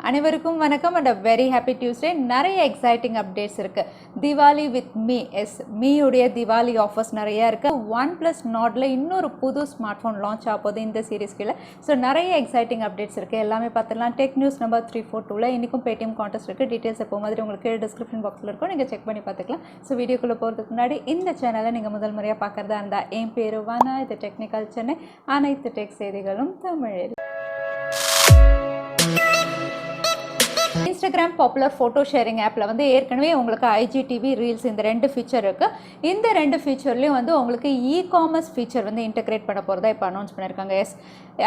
அனைவருக்கும் வணக்கம் and a very happy Tuesday. நிறைய எக்ஸைட்டிங் அப்டேட்ஸ் இருக்கு. Diwali with me எஸ் மீயுடைய Diwali ஆஃபர்ஸ் நிறைய இருக்கு. OnePlus Nordல இன்னொரு புது ஸ்மார்ட் ஃபோன் லான்ச் ஆக போகுது இந்த சீரிஸ் கீழே. ஸோ நிறைய எக்ஸைட்டிங் அப்டேட்ஸ் இருக்கு. எல்லாமே பார்த்துக்கலாம். டெக் நியூஸ் நம்பர் 342ல இன்னைக்கும் பேடிஎம் கான்டெஸ்ட் இருக்கு. டீடைல்ஸ் எப்போ மாதிரி உங்களுக்கு டிஸ்கிரிப்ஷன் பாக்ஸில் இருக்கும், நீங்கள் செக் பண்ணி பார்த்துக்கலாம். ஸோ வீடியோக்குள்ளே போகிறதுக்கு முன்னாடி இந்த சேனலை நீங்கள் முதல் முறையாக பார்க்குறதா இருந்தால் என் பேர் வானா, இது டெக்னிக்கல் சென்னை, அனைத்து டெக் செய்திகளும் தமிழில். இன்ஸ்டாகிராம் பாப்புலர் ஃபோட்டோ ஷேரிங் ஆப்பில் வந்து ஏற்கனவே உங்களுக்கு IGTV ரீல்ஸ் இந்த ரெண்டு ஃபீச்சர் இருக்குது. இந்த ரெண்டு ஃபீச்சர்லேயும் வந்து உங்களுக்கு காமர்ஸ் ஃபீச்சர் வந்து இன்டெகிரேட் பண்ண போகிறதா இப்போ அனௌன்ஸ் பண்ணியிருக்காங்க. எஸ்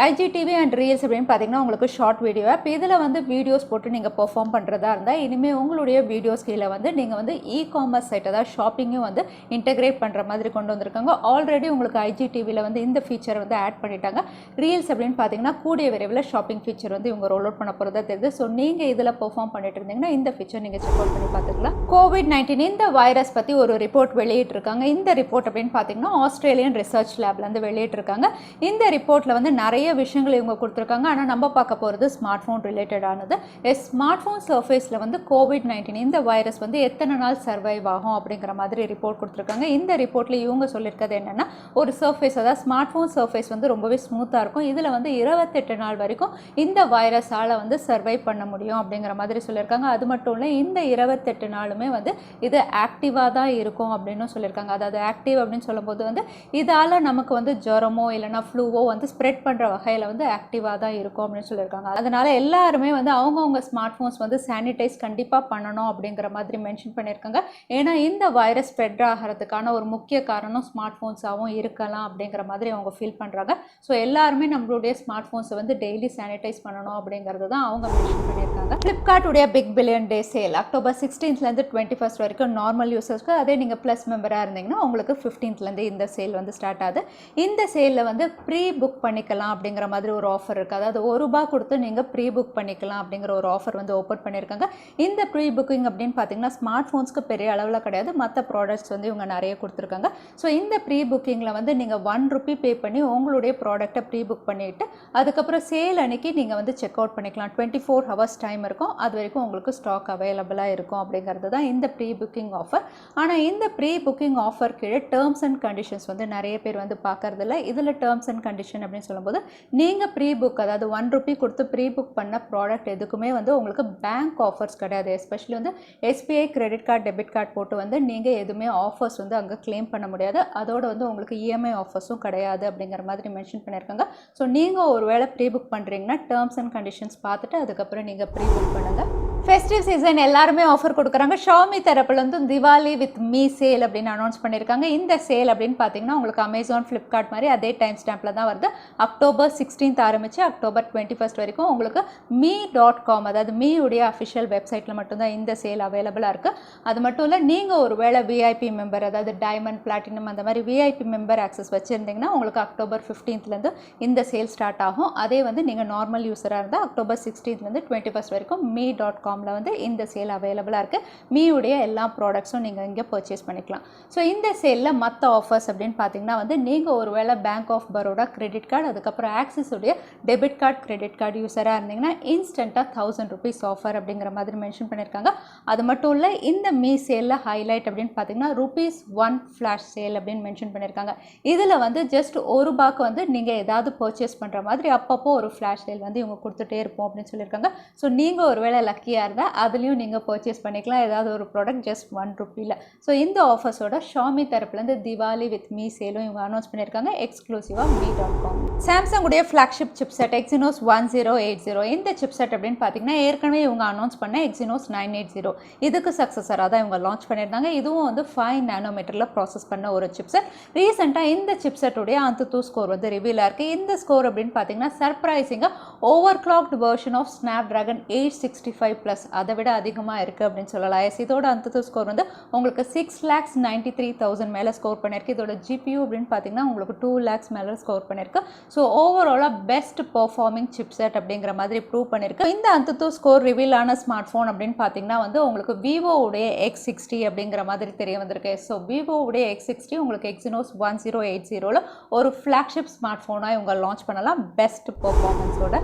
IGTV அண்ட் ரீல்ஸ் அப்படின்னு பார்த்தீங்கன்னா உங்களுக்கு ஷார்ட் வீடியோ ஆப். இதில் வந்து வீடியோஸ் போட்டு நீங்கள் பெர்ஃபார்ம் பண்ணுறதா இருந்தால் இனிமேல் உங்களுடைய வீடியோஸ் கீழே வந்து நீங்கள் வந்து காமர்ஸ் சைட் அதாவது ஷாப்பிங்கும் வந்து இன்டெகிரேட் பண்ணுற மாதிரி கொண்டு வந்திருக்காங்க. ஆல்ரெடி உங்களுக்கு IGTVயில் வந்து இந்த ஃபீச்சர் வந்து ஆட் பண்ணிட்டாங்க. ரீல்ஸ் அப்படின்னு பார்த்தீங்கன்னா கூடிய விரைவில் ஷாப்பிங் ஃபீச்சர் வந்து இவங்க ரோல் அவுட் பண்ண போகிறதா தெரியுது. ஸோ நீங்கள் இதில் பெர்ஃபார்ம் பண்ணிட்டு இருந்தீங்கன்னா இந்த ஃபீச்சர் நீங்கள் செக் அவுட் பண்ணி பார்த்துக்கலாம். COVID-19 இந்த வைரஸ் பற்றி ஒரு ரிப்போர்ட் வெளியிட்டிருக்காங்க. இந்த ரிப்போர்ட் அப்படின்னு பார்த்தீங்கன்னா ஆஸ்திரேலியன் ரிசர்ச் லேப்லேருந்து வெளியிட்டிருக்காங்க. இந்த ரிப்போர்ட்டில் வந்து நிறைய விஷயங்கள் இவங்க கொடுத்துருக்காங்க. ஆனால் நம்ம பார்க்க போகிறது ஸ்மார்ட் ஃபோன் ரிலேட்டடானது. ஸ்மார்ட் ஃபோன் சர்ஃபேஸில் வந்து COVID-19 இந்த வைரஸ் வந்து எத்தனை நாள் சர்வைவ் ஆகும் அப்படிங்கிற மாதிரி ரிப்போர்ட் கொடுத்துருக்காங்க. இந்த ரிப்போர்ட்டில் இவங்க சொல்லியிருக்கிறது என்னென்னா, ஒரு சர்ஃபேஸ் அதாவது ஸ்மார்ட் ஃபோன் சர்ஃபேஸ் வந்து ரொம்பவே ஸ்மூத்தாக இருக்கும். இதில் வந்து 28 நாள் வரைக்கும் இந்த வைரஸால் வந்து சர்வைவ் பண்ண முடியும் அப்படிங்கிற மாதிரி சொல்லியிருக்காங்க. அது மட்டும் இல்லை, இந்த 28 நாளுமே வந்து இது ஆக்டிவாக தான் இருக்கும் அப்படின்னு சொல்லியிருக்காங்க. அதாவது ஆக்டிவ் அப்படின்னு சொல்லும்போது வந்து இதால் நமக்கு வந்து ஜுரமோ இல்லைனா ஃப்ளூவோ வந்து ஸ்ப்ரெட் பண்ணுற வகையில் வந்து ஆக்டிவாக தான் இருக்கும் அப்படின்னு சொல்லியிருக்காங்க. அதனால் எல்லாருமே வந்து அவங்கவுங்க ஸ்மார்ட் ஃபோன்ஸ் வந்து சானிடைஸ் கண்டிப்பாக பண்ணணும் அப்படிங்கிற மாதிரி மென்ஷன் பண்ணியிருக்காங்க. ஏன்னா இந்த வைரஸ் ஸ்ப்ரெட் ஆகிறதுக்கான ஒரு முக்கிய காரணம் ஸ்மார்ட் ஃபோன்ஸாகவும் இருக்கலாம் அப்படிங்கிற மாதிரி அவங்க ஃபீல் பண்ணுறாங்க. ஸோ எல்லாருமே நம்மளுடைய ஸ்மார்ட் ஃபோன்ஸை வந்து டெய்லி சானிடைஸ் பண்ணணும் அப்படிங்கிறது தான் அவங்க மென்ஷன் பண்ணியிருக்காங்க. ஃப்ளிப்கார்ட்டுடைய big billion day sale October 16லேருந்து 21 வரைக்கும் நார்மல் யூசர்ஸ்க்கு, அதே நீங்கள் ப்ளஸ் மெம்பராக இருந்தீங்கன்னா உங்களுக்கு 15லேருந்து இந்த சேல் வந்து ஸ்டார்ட் ஆகுது. இந்த சேலில் வந்து ப்ரீ புக் பண்ணிக்கலாம் அப்படிங்கிற மாதிரி ஒரு ஆஃபர் இருக்குது. அதாவது ₹1 கொடுத்து நீங்கள் ப்ரீ புக் பண்ணிக்கலாம் அப்படிங்கிற ஒரு ஆஃபர் வந்து ஓப்பன் பண்ணியிருக்காங்க. இந்த ப்ரீ புக்கிங் அப்படின்னு பார்த்தீங்கன்னா ஸ்மார்ட் ஃபோன்ஸ்க்கு பெரிய அளவில் கிடையாது, மற்ற ப்ராடக்ட்ஸ் வந்து இவங்க நிறைய கொடுத்துருக்காங்க. ஸோ இந்த ப்ரீ புக்கிங்கில் வந்து நீங்கள் ₹1 பே பண்ணி உங்களுடைய ப்ராடக்டை ப்ரீ புக் பண்ணிவிட்டு அதுக்கப்புறம் சேல் அன்னைக்கு நீங்கள் வந்து செக் அவுட் பண்ணிக்கலாம். 24 ஹவர்ஸ் டைம் இருக்கும். அது வரைக்கும் உங்களுக்கு ஸ்டாக் அவைலபிளாக இருக்கும் அப்படிங்கிறது தான் இந்த ப்ரீ புக்கிங் ஆஃபர். ஆனால் இந்த ப்ரீ புக்கிங் ஆஃபர் கீழே டேர்ம்ஸ் அண்ட் கண்டிஷன்ஸ் வந்து நிறைய பேர் வந்து பார்க்கறதில்ல. இதில் டேர்ம்ஸ் அண்ட் கண்டிஷன் அப்படின்னு சொல்லும்போது நீங்கள் ப்ரீ புக் அதாவது ₹1 கொடுத்து ப்ரீ புக் பண்ண ப்ராடக்ட் எதுக்குமே வந்து உங்களுக்கு பேங்க் ஆஃபர்ஸ் கிடையாது. எஸ்பெஷலி வந்து SBI credit card debit card போட்டு வந்து நீங்கள் எதுவுமே ஆஃபர்ஸ் வந்து அங்கே கிளைம் பண்ண முடியாது. அதோடு வந்து உங்களுக்கு EMI ஆஃபர்ஸும் கிடையாது அப்படிங்கிற மாதிரி மென்ஷன் பண்ணியிருக்காங்க. ஸோ நீங்கள் ஒரு வேளை ப்ரீ புக் பண்ணுறீங்கன்னா டேர்ம்ஸ் அண்ட் கண்டிஷன்ஸ் பார்த்துட்டு அதுக்கப்புறம் நீங்கள் ப்ரீ புக் பண்ணுங்கள். ஃபெஸ்டிவ் சீசன் எல்லாருமே ஆஃபர் கொடுக்குறாங்க. Xiaomi தரப்புலேருந்து Diwali with me சேல் அப்படின்னு அனௌன்ஸ் பண்ணியிருக்காங்க. இந்த சேல் அப்படின்னு பார்த்தீங்கன்னா உங்களுக்கு அமேசான் ஃப்ளிப்கார்ட் மாதிரி அதே டைம் ஸ்டாம்பில் தான் வருது. அக்டோபர் 16 ஆரம்பித்து அக்டோபர் 21 வரைக்கும் உங்களுக்கு me.com அதாவது மீயுடைய அஃபிஷியல் வெப்சைட்டில் மட்டும்தான் இந்த சேல் அவைலபிளாக இருக்குது. அது மட்டும் இல்லை, நீங்கள் ஒரு வேளை VIP மெம்பர் அதாவது டைமண்ட் பிளாட்டினம் அந்த மாதிரி VIP மெம்பர் ஆக்சஸ் வச்சுருந்தீங்கன்னா உங்களுக்கு அக்டோபர் 15லேருந்து இந்த சேல் ஸ்டார்ட் ஆகும். அதே வந்து நீங்கள் நார்மல் யூஸராக இருந்தால் அக்டோபர் 16லேருந்து 21 வரைக்கும் me.com வந்து இந்த சேல் அவைலபிளாக இருக்குது. மீயுடைய எல்லா ப்ராடக்ட்ஸும் நீங்கள் இங்கே பர்ச்சேஸ் பண்ணிக்கலாம். ஸோ இந்த சேலில் மற்ற ஆஃபர்ஸ் அப்படின்னு பார்த்தீங்கன்னா வந்து நீங்கள் ஒரு வேளை bank of Baroda credit card அதுக்கப்புறம் ஆக்சிஸுடைய டெபிட் கார்டு கிரெடிட் கார்டு யூஸராக இருந்தீங்கன்னா இன்ஸ்டண்ட்டாக ₹1000 ஆஃபர் அப்படிங்கிற மாதிரி மென்ஷன் பண்ணியிருக்காங்க. அது மட்டும் இல்லை, இந்த மீ சேலில் ஹைலைட் அப்படின்னு பார்த்தீங்கன்னா ₹1 ஃப்ளாஷ் சேல் அப்படின்னு மென்ஷன் பண்ணியிருக்காங்க. இதில் வந்து ஜஸ்ட் ₹1 வந்து நீங்கள் ஏதாவது பர்ச்சேஸ் பண்ணுற மாதிரி அப்பப்போ ஒரு ஃப்ளாஷ் சேல் வந்து இவங்க கொடுத்துட்டே இருப்போம் அப்படின்னு சொல்லியிருக்காங்க. ஸோ நீங்கள் ஒரு வேளை லக்கியாக இருந்தால் அதுலேயும் நீங்கள் பர்ச்சேஸ் பண்ணிக்கலாம் ஏதாவது ஒரு ப்ராடக்ட் ஜஸ்ட் ₹1. ஸோ இந்த ஆஃபர்ஸோட Xiaomi தரப்புலேருந்து Diwali with me சேலும் இவங்க அனௌன்ஸ் பண்ணியிருக்காங்க எக்ஸ்க்ளூசிவாக me.com. சாம்சங் உடைய ஃப்ளாக்ஷிப் சிப்செட் Exynos 1080 இந்த சிப்செட் அப்படின்னு பார்த்தீங்கன்னா ஏற்கனவே இவங்க அனௌன்ஸ் பண்ண Exynos 980 இதுக்கு சக்ஸஸராக தான் இவங்க லான்ச் பண்ணியிருந்தாங்க. இதுவும் வந்து 5 நானோமீட்டரில் ப்ராசஸ் பண்ண ஒரு சிப்செட். ரீசெண்டாக இந்த சிப்செட்டுடைய AnTuTu ஸ்கோர் வந்து ரிவீல் ஆயிருக்கு. இந்த ஸ்கோர் அப்படின்னு பார்த்தீங்கன்னா சர்ப்ரைசிங்காக over clocked version of Snapdragon 865+ அதை விட அதிகமாக இருக்குது அப்படின்னு சொல்லலாம். இதோட AnTuTu ஸ்கோர் வந்து உங்களுக்கு 6,93,000 மேலே ஸ்கோர் பண்ணியிருக்கு. இதோட GPU அப்படின்னு பார்த்தீங்கன்னா உங்களுக்கு 2 lakhs மேலே ஸ்கோர் பண்ணியிருக்கு. ஸோ ஓவராலாக பெஸ்ட் பர்ஃபார்மிங் சிப்செட் அப்படிங்கிற மாதிரி ப்ரூவ் பண்ணியிருக்கு. இந்த AnTuTu ஸ்கோர் ரிவீல் ஆன ஸ்மார்ட் ஃபோன் அப்படின்னு பார்த்தீங்கன்னா வந்து உங்களுக்கு விவோவுடைய X60 அப்படிங்கிற மாதிரி தெரிய வந்திருக்கு. ஸோ விவோவுடைய X60 உங்களுக்கு Exynos 1080 ஒரு ஃப்ளாக்ஷிப் ஸ்மார்ட் ஃபோனாக இவங்க லான்ச் பண்ணலாம் பெஸ்ட் பர்ஃபார்மன்ஸோட.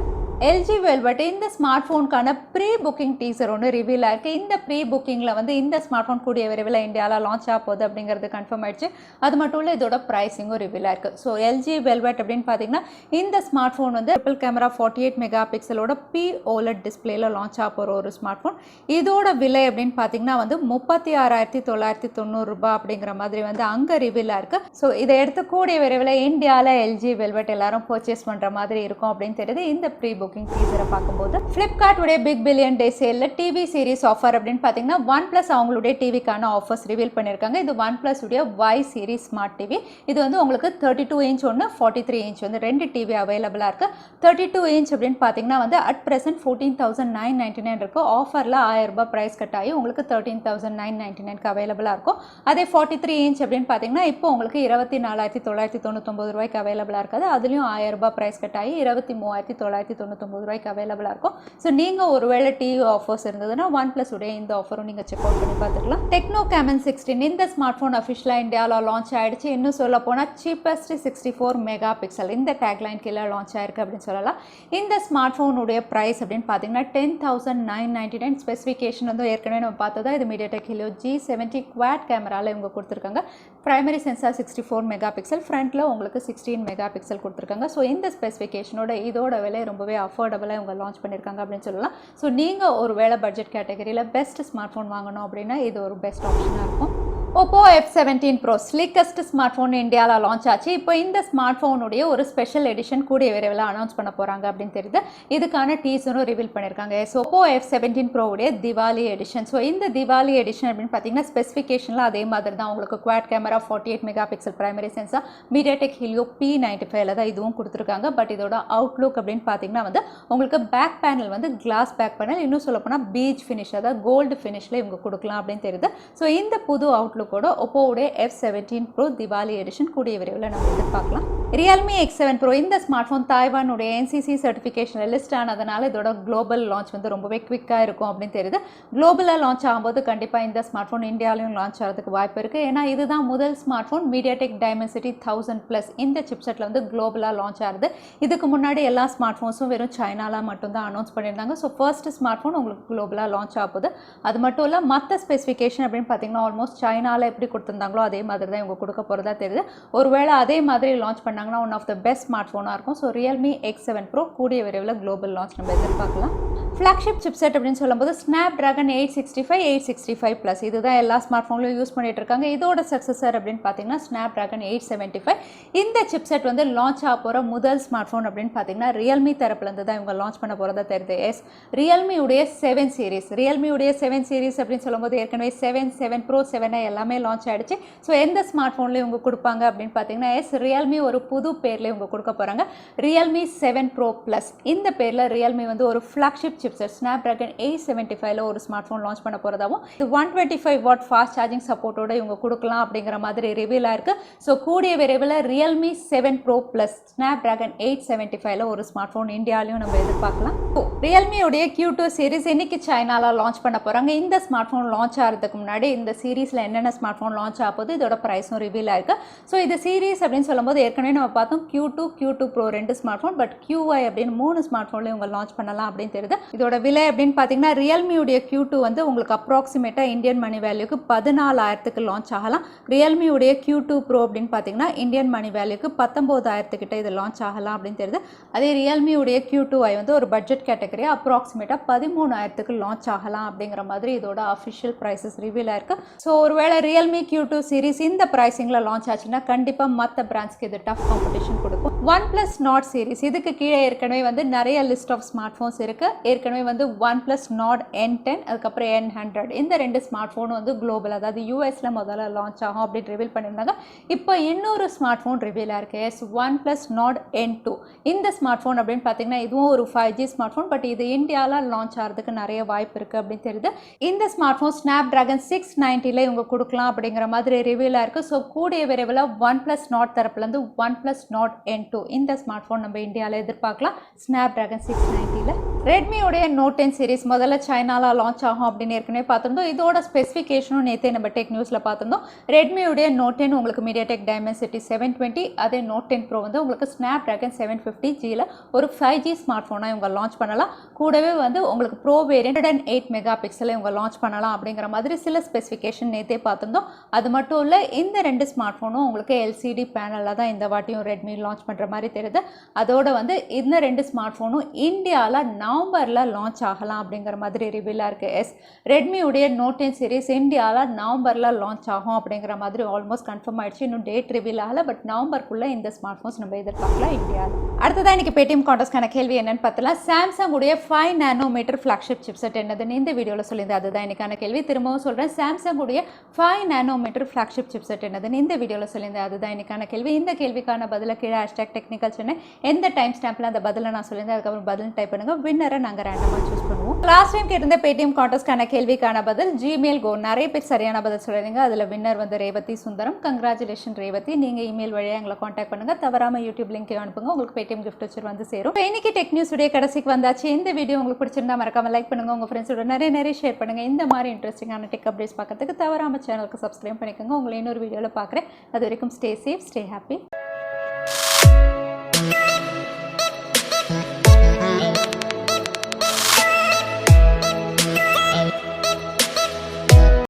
LG Velvet இந்த ஸ்மார்ட் ஃபோனுக்கான ப்ரீ புக்கிங் டீசர் ஒன்று ரிவீல் ஆயிருக்கு. இந்த ப்ரீ புக்கிங்கில் வந்து இந்த ஸ்மார்ட் ஃபோன் கூடிய விரைவில் இந்தியாவில் லான்ச் ஆக போகுது அப்படிங்கிறது கன்ஃபார்ம் ஆயிடுச்சு. அது மட்டும் இல்லை, இதோட ப்ரைஸிங்கும் ரிவீல் ஆயிருக்கு. ஸோ LG Velvet அப்படின்னு பார்த்தீங்கன்னா இந்த ஸ்மார்ட் ஃபோன் வந்து ட்ரிபிள் கேமரா 48 மெகா பிக்சலோட OLED டிஸ்பிளேல லான்ச் ஆக போகிற ஒரு ஸ்மார்ட் ஃபோன். இதோட விலை அப்படின்னு பார்த்தீங்கன்னா வந்து 36,990 ரூபாய் அப்படிங்கிற மாதிரி வந்து அங்கே ரிவீல் ஆயிருக்கு. ஸோ இதை எடுத்து கூடிய விரைவில் இந்தியாவில் LG Velvet எல்லாரும் பர்ச்சேஸ் பண்ணுற மாதிரி இருக்கும் அப்படின்னு தெரியுது. இந்த ப்ரீ புக்கிங் டீசரை பார்க்கும்போது Flipkart உடைய பிக் பில்லியன் டே சேல்ல டிவி சீரிஸ் ஆஃபர் அப்படின்னு பார்த்தீங்கன்னா OnePlus அவங்களுடைய டிவிக்கான ஆஃபர்ஸ் ரிவீல் பண்ணியிருக்காங்க. இது OnePlus உடைய Y சீரிஸ் ஸ்மார்ட் டிவி. இது வந்து உங்களுக்கு 32 இன்ச் ஒன்று 43 இன்ச் வந்து ரெண்டு டிவி அவைலபிளாக இருக்குது. 32 இன்ச் அப்படின்னு பார்த்தீங்கன்னா வந்து அட் ப்ரெசென்ட் 14,999 இருக்குது. ஆஃபரில் 1000 ரூபாய் ப்ரைஸ் கட் ஆகி உங்களுக்கு 13,999க்கு அவைலபிளாக இருக்கும். அதே 43 இன்ச் அப்படின்னு பார்த்தீங்கன்னா இப்போ உங்களுக்கு 24,999 ரூபாய்க்கு அவைலபிளாக இருக்காது. அதுலேயும் 1000 ரூபாய் ப்ரைஸ் கட் ஆகி 23,999 ரூபாய்க்கு அவைலபிளாக இருக்கும். ஸோ நீங்கள் ஒருவேளை டிவி ஆஃபர்ஸ் இருந்ததுன்னா OnePlus உடைய இந்த ஆஃபரும் நீங்கள் செக் அவுட் பண்ணி பார்த்துக்கலாம். Tecno Camon 16 இந்த ஸ்மார்ட் ஃபோன் அஃபிஷியலாக இந்தியாவில் லான்ச் ஆகிடுச்சு. இன்னும் சொல்ல போனால் சீப்பஸ்ட் 64 மெகா பிக்சல் இந்த டேக்லைன் கீழே லான்ச் ஆயிருக்கு அப்படின்னு சொல்லலாம். இந்த ஸ்மார்ட் ஃபோனுடைய ப்ரைஸ் அப்படின்னு பார்த்தீங்கன்னா 10,999. ஸ்பெசிஃபிகேஷன் வந்து ஏற்கனவே நம்ம பார்த்ததா இது MediaTek Helio G70 குவாட் கேமராவில் இவங்க கொடுத்துருக்காங்க. பிரைமரி சென்சார் 64 மெகா பிக்சல், ஃப்ரண்ட்டில் உங்களுக்கு 16 மெகா பிக்சல் கொடுத்துருக்காங்க. ஸோ இந்த ஸ்பெசிஃபிகேஷனோட இதோட விலை ரொம்பவே அஃபோர்டபுளாக இவங்க லான்ச் பண்ணியிருக்காங்க அப்படின்னு சொல்லலாம். ஸோ நீங்கள் ஒரு வேளை பட்ஜெட் கேட்டகரியில் பெஸ்ட் ஸ்மார்ட் ஃபோன் வாங்கணும் அப்படின்னா இது ஒரு பெஸ்ட் ஆப்ஷனாக இருக்கும். OPPO F17 Pro slickest smart phone இந்தியாவில் லான்ச் ஆச்சு. இப்போ இந்த ஸ்மார்ட் ஃபோனுடைய ஒரு ஸ்பெஷல் எடிஷன் கூடிய விரைவில் அனௌன்ஸ் பண்ண போகிறாங்க அப்படின்னு தெரியுது. இதுக்கான டீசரும் ரிவீல் பண்ணியிருக்காங்க. ஸோ OPPO F17 Pro உடைய திவாலி எடிஷன். ஸோ இந்த திவாலி எடிஷன் அப்படின்னு பார்த்தீங்கன்னா ஸ்பெசிஃபிகேஷனில் அதே மாதிரி தான் உங்களுக்கு quad camera 48 mega pixel primary sensor MediaTek Helio P95 தான் இதுவும் கொடுத்துருக்காங்க. பட் இதோட அவுட்லுக் அப்படின்னு பார்த்தீங்கன்னா வந்து உங்களுக்கு பேக் பேனல் வந்து கிளாஸ் பேக் பேனல், இன்னும் சொல்லப்போனால் பீச் ஃபினிஷ் அதாவது கோல்டு ஃபினிஷில் இவங்க கொடுக்கலாம் அப்படின்னு தெரியுது. ஸோ இந்த புது அவுட்லுக் OPPO உடைய F17 Pro திவாலி எடிஷன் கூடிய விரைவில் நம்ம எதிர்பார்க்கலாம். Realme X7 Pro இந்த ஸ்மார்ட் ஃபோன் தாய்வானுடைய NCC சர்டிஃபிகேஷன் லிஸ்ட் ஆனதுனால இதோட குளோபல் லான்ச் வந்து ரொம்பவே குவிக்காக இருக்கும் அப்படின்னு தெரியுது. குளோபலாக லான்ச் ஆகும்போது கண்டிப்பாக இந்த ஸ்மார்ட் ஃபோன் இந்தியாவிலையும் லான்ச் ஆகிறதுக்கு வாய்ப்பு இருக்குது. ஏன்னா இதுதான் முதல் ஸ்மார்ட் ஃபோன் MediaTek Dimensity 1000+ இந்த சிப்செட்டில் வந்து குளோபலாக லான்ச் ஆகுது. இதுக்கு முன்னாடி எல்லா ஸ்மார்ட் ஃபோன்ஸும் வெறும் சைனாவில் மட்டும்தான் அனௌன்ஸ் பண்ணியிருந்தாங்க. ஸோ ஃபர்ஸ்ட் ஸ்மார்ட் ஃபோன் உங்களுக்கு குளோபலாக லான்ச் ஆகுது. அது மட்டும் இல்லை, மற்ற ஸ்பெசிஃபிகேஷன் அப்படின்னு பார்த்தீங்கன்னா ஆல்மோஸ்ட் சைனாவில் எப்படி கொடுத்துருந்தாங்களோ அதே மாதிரி தான் இவங்க கொடுக்க போகிறதா தெரியுது. ஒருவேளை அதே மாதிரி லான்ச் பண்ணாங்கன்னா one of the best smart ஃபோனாக இருக்கும். ஸோ Realme X7 Pro கூடிய விரைவில் குளோபல் லான்ச் நம்ம எதிர்பார்க்கலாம். ஃப்ளாக்ஷிப் சிப்செட் அப்படின்னு சொல்லும்போது Snapdragon 865 865+ இதுதான் எல்லா ஸ்மார்ட் ஃபோன்லையும் யூஸ் பண்ணிட்டு இருக்காங்க. இதோட சக்ஸஸர் அப்படின்னு பார்த்தீங்கன்னா Snapdragon 875. இந்த சிப்செட் வந்து லான்ச் ஆக போகிற முதல் ஸ்மார்ட் ஃபோன் அப்படின்னு பார்த்தீங்கன்னா Realme தரப்புலேருந்து தான் இவங்க லான்ச் பண்ண போகிறதா தெரியுது. Realme உடைய 7 சீரிஸ் Realme உடைய 7 சீரிஸ் அப்படின்னு சொல்லும்போது ஏற்கனவே 7 Pro 7 எல்லாமே லான்ச் ஆகிடுச்சு. ஸோ எந்த ஸ்மார்ட் ஃபோன்லேயும் இவங்க கொடுப்பாங்க அப்படின்னு பார்த்தீங்கன்னா Realme ஒரு புது பேரில் இவங்க கொடுக்க போகிறாங்க. Realme 7 Pro Plus இந்த பேரில் Realme வந்து ஒரு ஃப்ளாக்ஷிப் சிப்செட் Snapdragon 875 ஒரு ஸ்மார்ட் ஃபோன் லான்ச் பண்ண போகிறதாவும், இது 125 வாட் ஃபாஸ்ட் சார்ஜிங் சப்போர்ட்டோட இவங்க கொடுக்கலாம் அப்படிங்கிற மாதிரி ரிவீல் ஆயிருக்கு. ஸோ கூடிய விரைவில் Realme 7 Pro Plus Snapdragon 875 ஒரு ஸ்மார்ட் ஃபோன் இந்தியாவிலையும் நம்ம எதிர்பார்க்கலாம். Realme உடைய Q2 சீரிஸ் இன்னைக்கு சைனாவில் லான்ச் பண்ண போகிறாங்க. இந்த ஸ்மார்ட் ஃபோன் லான்ச் ஆகிறதுக்கு முன்னாடி இந்த சீரீஸில் என்னென்ன ஸ்மார்ட் ஃபோன் லான்ச் ஆகுது இதோட ப்ரைஸும் ரிவீல் ஆயிருக்கு. ஸோ இது சீரிஸ் அப்படின்னு சொல்லும்போது ஏற்கனவே நம்ம பார்த்தோம் Q2 Pro 2 smart phone, but QI அப்படின்னு 3 ஸ்மார்ட் ஃபோன்லையும் இவங்க லான்ச் பண்ணலாம் அப்படின்னு தெரியுது. இதோட விலை அப்படின்னு பார்த்தீங்கன்னா Realme உடைய Q2 வந்து உங்களுக்கு அப்ராக்சிமேட்டாக இந்தியன் மணி வேல்யூக்கு 14,000க்கு லான்ச் ஆகலாம். Realme உடைய Q2 Pro அப்படின்னு பார்த்தீங்கன்னா இந்தியன் மணி வேல்யூக்கு 19,000 கிட்ட இது லான்ச் ஆகலாம் அப்படின்னு தெரியுது. அதே Realme உடைய Q2i வந்து ஒரு பட்ஜெட் கேட்டகரியாக அப்ராக்சிமேட்டாக 13,000க்கு லான்ச் ஆகலாம் அப்படிங்கிற மாதிரி இதோட அஃபிஷியல் ப்ரைஸஸ் ரிவீல் ஆயிருக்கு. ஸோ ஒருவேளை Realme Q2 சீரிஸ் இந்த ப்ரைஸிங்கில் லான்ச் ஆச்சுன்னா கண்டிப்பாக மற்ற பிராண்ட்ஸ்க்கு இது டஃப் காம்படிஷன் கொடுக்கும். OnePlus Nord சீரிஸ் இதுக்கு கீழே ஏற்கனவே வந்து நிறைய லிஸ்ட் ஆஃப் ஸ்மார்ட் ஃபோன்ஸ் இருக்குது. ஏற்கனவே வந்து OnePlus Nord N10 அதுக்கப்புறம் N100 இந்த 2 ஸ்மார்ட் ஃபோன் வந்து குளோபல் அதாவது யூஎஸில் முதல்ல லான்ச் ஆகும் அப்படின்னு ரிவீல் பண்ணியிருந்தாங்க. இப்போ இன்னொரு ஸ்மார்ட் ஃபோன் ரிவீலாக இருக்குது OnePlus Nord N2. இந்த ஸ்மார்ட் ஃபோன் அப்படின்னு பார்த்தீங்கன்னா இதுவும் ஒரு 5G ஸ்மார்ட் ஃபோன், பட் இது இந்தியாவில் லான்ச் ஆகிறதுக்கு நிறைய வாய்ப்பு இருக்குது அப்படின்னு தெரியுது. இந்த ஸ்மார்ட் ஃபோன் Snapdragon 690 இவங்க கொடுக்கலாம் அப்படிங்கிற மாதிரி ரிவீலாக இருக்குது. ஸோ கூடிய விரைவில் OnePlus Nord தரப்புலேருந்து OnePlus Nord N2 2 இந்த ஸ்மார்ட் ஃபோன் நம்ம இந்தியாவில் எதிர்பார்க்கலாம் ஸ்னாப்டிராகன் 690ல. ரெட்மியோடைய நோட் 10 சீரிஸ் முதல்ல சைனாவில் லான்ச் ஆகும் அப்படின்னு ஏற்கனவே பார்த்துருந்தோம். இதோட ஸ்பெசிஃபிகேஷனும் நேற்றே நம்ம டெக் நியூஸில் பார்த்துருந்தோம். ரெட்மியோடைய நோட் 10 உங்களுக்கு மீடியாடெக் டைமென்சிட்டி 720, அதே நோட் 10 ப்ரோ வந்து உங்களுக்கு ஸ்னாப்டிராகன் 750Gல ஒரு 5G ஸ்மார்ட் ஃபோனாக இவங்க லான்ச் பண்ணலாம். கூடவே வந்து உங்களுக்கு ப்ரோ வேரியன்ட் 108 மெகா பிக்சலை இவங்க லான்ச் பண்ணலாம் அப்படிங்கிற மாதிரி சில ஸ்பெசிஃபிகேஷன் நேற்றே பார்த்துருந்தோம். அது மட்டும் இல்லை, இந்த 2 ஸ்மார்ட் ஃபோனும் உங்களுக்கு எல்சிடி பேனலில் தான் இந்த வாட்டியும் ரெட்மி லான்ச் பண்ணுற மாதிரி தெரியுது. அதோட வந்து இந்த 2 ஸ்மார்ட் ஃபோனும் இந்தியாவில் நவம்பரில் லான்ச் ஆகலாம் அப்படிங்கிற மாதிரி ரிவீலாக இருக்குது. ரெட்மியுடைய நோட் 10 சீரிஸ் இந்தியாவில் நவம்பரில் லான்ச் ஆகும் அப்படிங்கிற மாதிரி ஆல்மோஸ்ட் கன்ஃபார்ம் ஆயிடுச்சு. இன்னும் டேட் ரிவீல் ஆகலை, பட் நவம்பருக்குள்ளே இந்த ஸ்மார்ட் ஃபோன்ஸ் நம்ம எதிர்பார்க்கலாம் இந்தியாவில். அடுத்ததான் இன்னைக்கு பேடிஎம் கான்டெஸ்ட்கான கேள்வி என்னன்னு பார்த்தலாம். சாம்சங் உடைய 5 நானோமீட்டர் ஃப்ளாக்ஷிப் சிப்செட் என்னதுன்னு இந்த வீடியோவில் சொல்லியிருந்தேன். அதுதான் இன்னைக்கான கேள்வி. திரும்பவும் சொல்கிறேன், சாம்சங் உடைய 5 நானோமீட்டர் ஃப்ளாக்ஷிப் சிப்செட் என்னதுன்னு இந்த வீடியோவில் சொல்லியிருந்தேன். அதுதான் இன்னைக்கான கேள்வி. இந்த கேள்விக்கான பதில கீழே #technicalchennai எந்த டைம் ஸ்டாம்பில் அந்த பதிலை நான் சொல்லியிருந்தேன் அதுக்கப்புறம் பதில் டைப் பண்ணுங்க. வின்னரை நாங்கள் ரேண்டமாக சூஸ் பண்ணுவோம். லாஸ்ட் டைம் கேட்டிருந்த பேடிஎம் கான்டெஸ்ட்கான கேள்விக்கான பதில் ஜிமெயில் கோ. நிறைய பேர் சரியான பதில் சொல்லிருந்தீங்க. அதில் வின்னர் வந்து ரேவதி சுந்தரம். கங்க்ராச்சுலேஷன் ரேவதி. நீங்கள் இமெயில் வழியாக எங்களை காண்டாக்ட் பண்ணுங்க. தவறாமல் யூடியூப் லிங்க் அனுப்புங்க. உங்களுக்கு பேடிஎம் கிஃப்ட் வச்சு வந்து சேரும். இன்னைக்கு டெக் நியூஸ் உடைய கடைசிக்கு வந்தாச்சு. இந்த வீடியோ உங்களுக்கு பிடிச்சிருந்தா மறக்காம லைக் பண்ணுங்க. உங்க ஃப்ரெண்ட்ஸோட நிறைய ஷேர் பண்ணுங்க. இந்த மாதிரி இன்ட்ரெஸ்டிங்கான டெக் அப்டேட்ஸ் பார்க்கறதுக்கு தவறாம சேனலுக்கு சப்ஸ்கிரைப் பண்ணிக்கோங்க. உங்களை இன்னொரு வீடியோவில் பார்க்குறேன். அது வரைக்கும் ஸ்டே சேஃப், ஸ்டே ஹாப்பி.